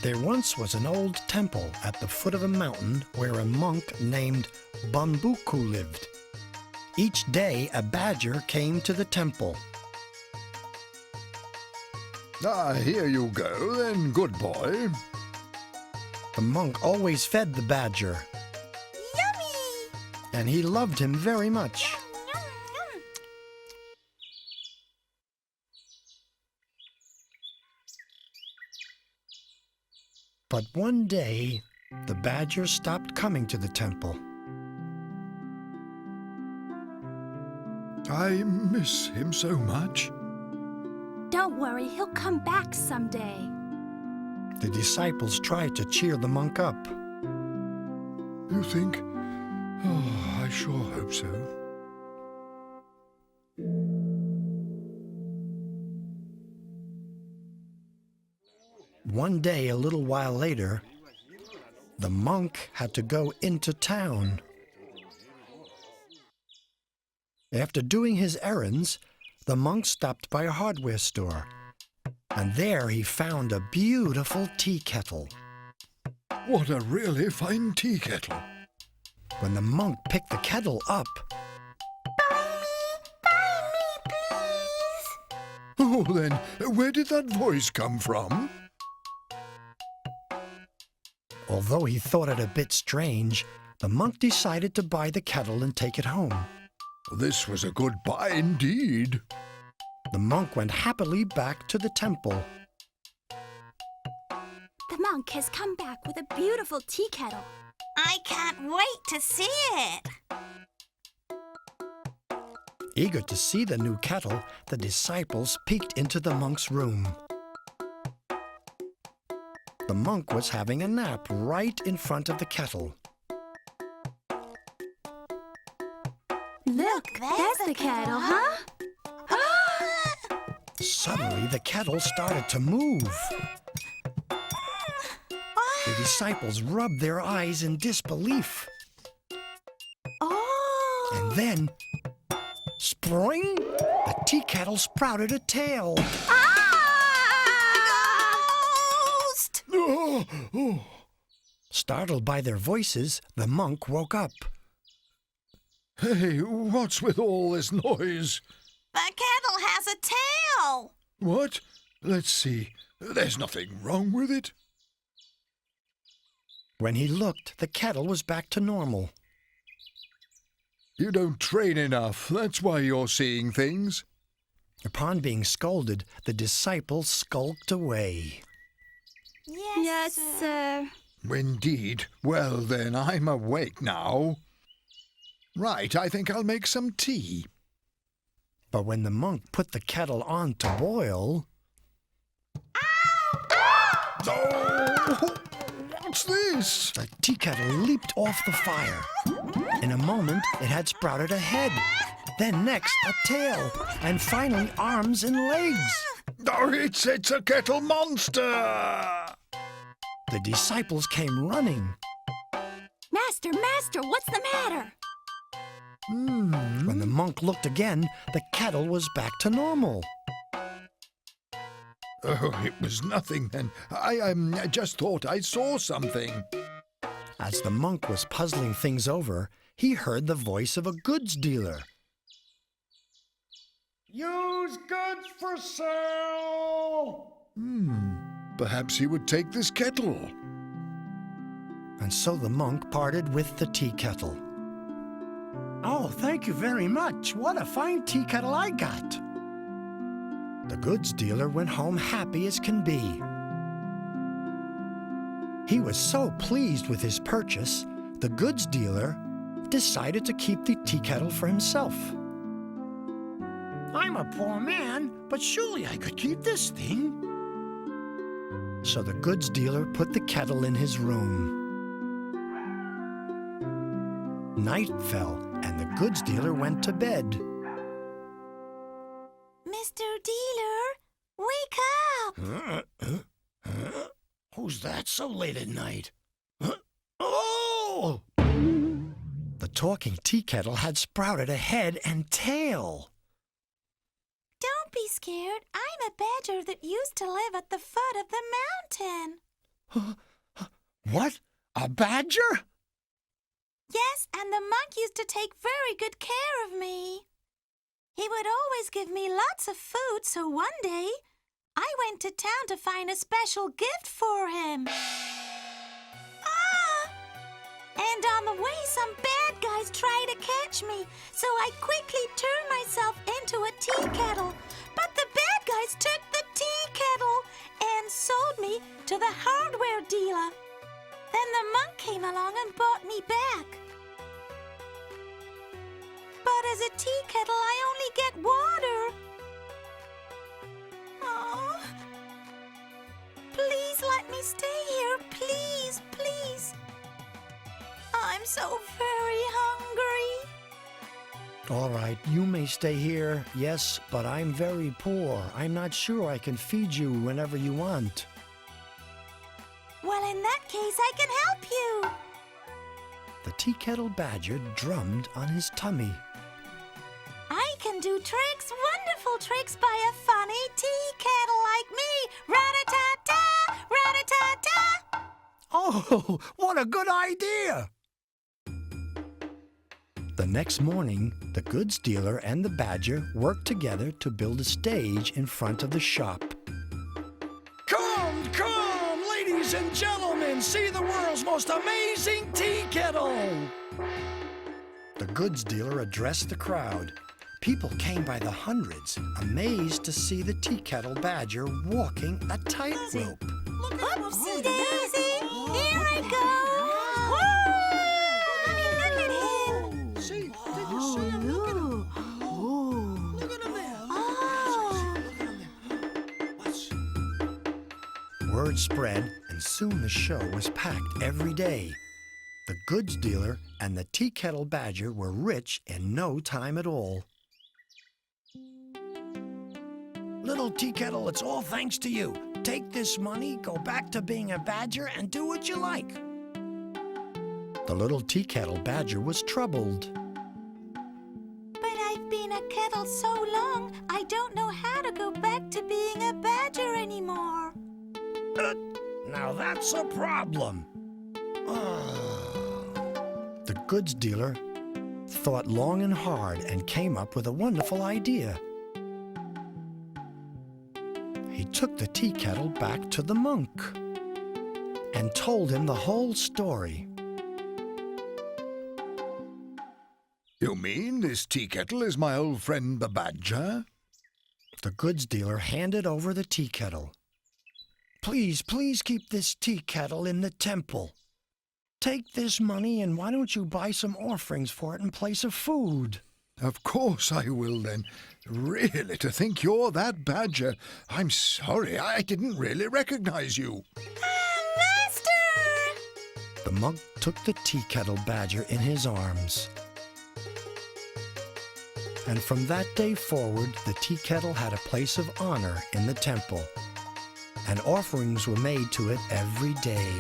There once was an old temple at the foot of a mountain where a monk named Bunbuku lived. Each day a badger came to the temple. Here you go, then, good boy. The monk always fed the badger. Yummy! And he loved him very much. Yum, yum. But one day, the badger stopped coming to the temple. I miss him so much. Don't worry, he'll come back someday. The disciples tried to cheer the monk up. You think? Oh, I sure hope so. One day, a little while later, the monk had to go into town. After doing his errands, the monk stopped by a hardware store, and there he found a beautiful tea kettle. What a really fine tea kettle. When the monk picked the kettle up, Buy me, please. Oh, then, where did that voice come from? although he thought it a bit strange, the monk decided to buy the kettle and take it home. This was a good buy indeed. The monk went happily back to the temple. The monk has come back with a beautiful tea kettle. I can't wait to see it. Eager to see the new kettle, the disciples peeked into the monk's room. The monk was having a nap right in front of the kettle. Look, there's the kettle, huh? Suddenly, the kettle started to move. The disciples rubbed their eyes in disbelief. Oh! And then, spring, the tea kettle sprouted a tail. Ghost! Oh, oh. Startled by their voices, the monk woke up. Hey, what's with all this noise? The kettle has a tail! What? Let's see. There's nothing wrong with it. When he looked, the kettle was back to normal. You don't train enough. That's why you're seeing things. Upon being scolded, the disciples skulked away. Yes, sir. Indeed. Well, then, I'm awake now. Right, I think I'll make some tea. But when the monk put the kettle on to boil... Oh, what's this? The tea kettle leaped off the fire. In a moment, it had sprouted a head, then next a tail, and finally arms and legs. Oh, it's a kettle monster! The disciples came running. Master, what's the matter? When the monk looked again, the kettle was back to normal. Oh, it was nothing then. I just thought I saw something. As the monk was puzzling things over, he heard the voice of a goods dealer. Used goods for sale! Perhaps he would take this kettle. And so the monk parted with the tea kettle. Oh, thank you very much. What a fine tea kettle I got. The goods dealer went home happy as can be. He was so pleased with his purchase, the goods dealer decided to keep the tea kettle for himself. I'm a poor man, but surely I could keep this thing. So the goods dealer put the kettle in his room. Night fell, and the goods dealer went to bed. Mr. Dealer, wake up! Who's that so late at night? Oh! The talking tea kettle had sprouted a head and tail. Don't be scared. I'm a badger that used to live at the foot of the mountain. What? A badger? Yes, and the monk used to take very good care of me. He would always give me lots of food, so one day I went to town to find a special gift for him. And on the way, some bad guys tried to catch me, so I quickly turned myself into a tea kettle. But the bad guys took the tea kettle and sold me to the hardware dealer. Then the monk came along and bought me back. But as a tea kettle, I only get water. Oh, please let me stay here, please, please. I'm so very hungry. All right, you may stay here, yes, but I'm very poor. I'm not sure I can feed you whenever you want. Well, in that case, I can help you. The tea kettle badger drummed on his tummy. I can do tricks, wonderful tricks by a funny tea kettle like me. Rat-a-tat-ta, rat-a-tat-ta. Oh, what a good idea! The next morning, the goods dealer and the badger worked together to build a stage in front of the shop. Come, ladies and gentlemen, see the world's most amazing tea kettle! The goods dealer addressed the crowd. People came by the hundreds, amazed to see the tea kettle badger walking a tightrope. Oopsie daisy, here I go. Word spread, and soon the show was packed every day. The goods dealer and the tea kettle badger were rich in no time at all. Little tea kettle, it's all thanks to you. Take this money, go back to being a badger, and do what you like. The little tea kettle badger was troubled. But I've been a kettle so long, I don't know how to go back to being a badger anymore. Now that's a problem. The goods dealer thought long and hard and came up with a wonderful idea. He took the tea kettle back to the monk and told him the whole story. You mean this tea kettle is my old friend the badger? The goods dealer handed over the tea kettle. Please keep this tea kettle in the temple. Take this money and why don't you buy some offerings for it in place of food? Of course I will then. Really, to think you're that badger. I'm sorry, I didn't really recognize you. Master! The monk took the tea kettle badger in his arms. And from that day forward, the tea kettle had a place of honor in the temple, and offerings were made to it every day.